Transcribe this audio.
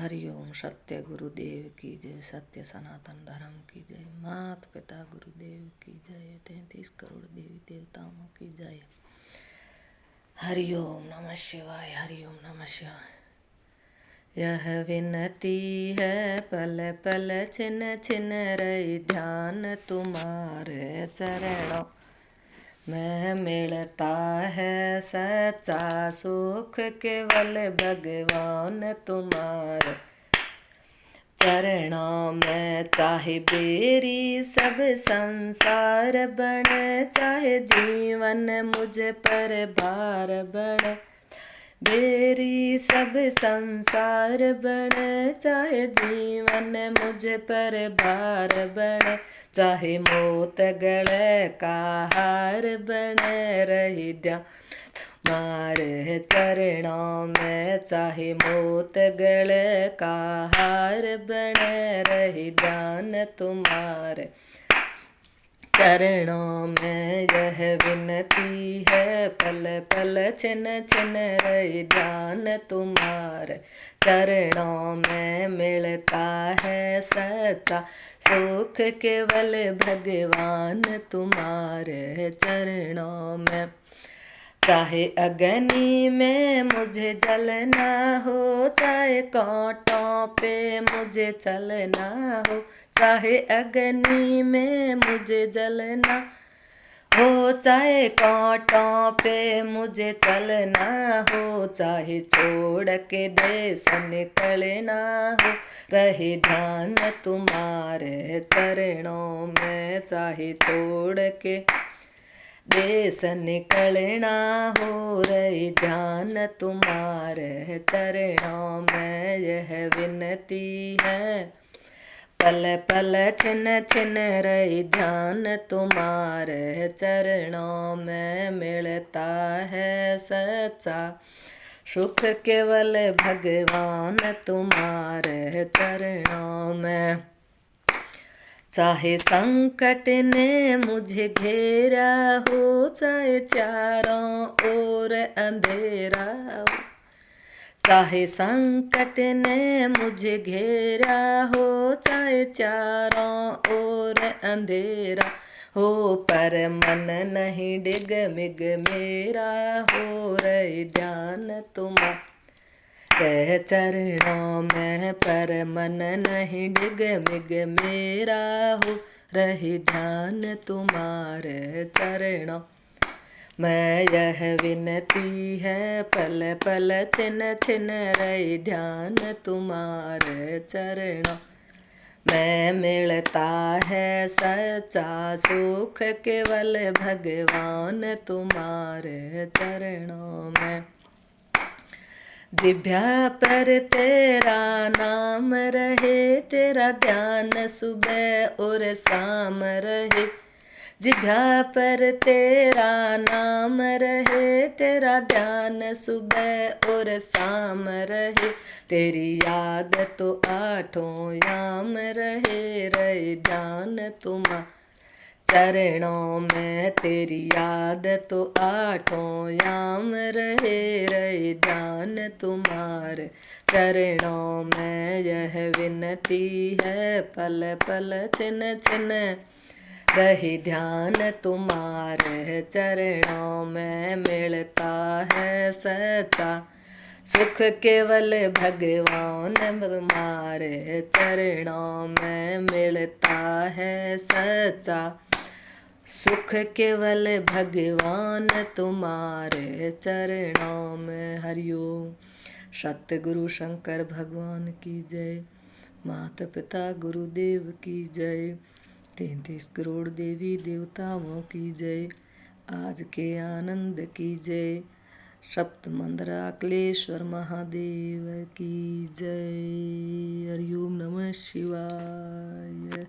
हरिओम। सत्य गुरुदेव की जय, सत्य सनातन धर्म की जय, मात पिता गुरुदेव की जय, 33 करोड़ देवी देवताओं की जय। हरिओम नमः शिवाय, हरिओम नमः शिवाय। यह विनती है पल पल छिन छिन रही, ध्यान तुम्हारे चरणों में मिलता है सच्चा सुख, केवल भगवान तुम्हारे चरणों में। चाहे बेरी सब संसार बने, चाहे जीवन मुझ पर भार बने, बेरी सब संसार बने, चाहे जीवन मुझ पर भार बने, चाहे मौत गले का हार बने, रही ध्यान तुम्हारे चरणों में। चाहे मौत गले का हार बने, रही ध्यान तुम्हारे चरणों में। यह विनती है पल पल छिन छिन रही, ध्यान तुम्हारे चरणों में मिलता है सच्चा सुख, केवल भगवान तुम्हारे चरणों में। चाहे अग्नि में मुझे जलना हो, चाहे कांटों पे मुझे चलना हो, चाहे अग्नि में मुझे जलना हो, चाहे कांटों पे मुझे चलना हो, चाहे छोड़ के देश निकलना हो, रहे ध्यान तुम्हारे चरणों में। चाहे छोड़ के देश निकलना हो, रही ध्यान तुम्हारे चरणों में। यह विनती है पल पल छिन छिन रही, ध्यान तुम्हारे चरणों में मिलता है सच्चा सुख, केवल भगवान तुम्हारे चरणों में। चाहे संकट ने मुझे घेरा हो, चाहे चारों ओर अंधेरा हो, चाहे संकट ने मुझे घेरा हो, चाहे चारों ओर अंधेरा हो, पर मन नहीं डिग मिग मेरा हो, रही ध्यान तुम्हारे चरणों में। पर मन नहीं डिग मिग मेरा हो, रही ध्यान तुम्हारे चरणों में। यह विनती है पल पल छिन छिन रही, ध्यान तुम्हारे चरणों में मिलता है सच्चा सुख, केवल भगवान तुम्हारे चरणों में। जिभ्या पर तेरा नाम रहे, तेरा ध्यान सुबह और शाम रहे, जिभ्या पर तेरा नाम रहे, तेरा ध्यान सुबह और शाम रहे, तेरी याद तो आठों याम रहे, रहे ध्यान तुम्हारे चरणों में। तेरी याद तो आठों याम रहे, रहे ध्यान तुम्हारे चरणों में। यह विनती है पल पल छिन छिन रही, ध्यान तुम्हारे चरणों में मिलता है सच्चा सुख, केवल भगवान तुम्हारे चरणों में मिलता है सच्चा सुख, केवल भगवान तुम्हारे चरणों में। हरिओम। सतगुरु शंकर भगवान की जय, माता पिता गुरुदेव की जय, 33 करोड़ देवी देवताओं की जय, आज के आनंद की जय, सप्त मंदराकलेश्वर महादेव की जय। हरिओम नमः शिवाय।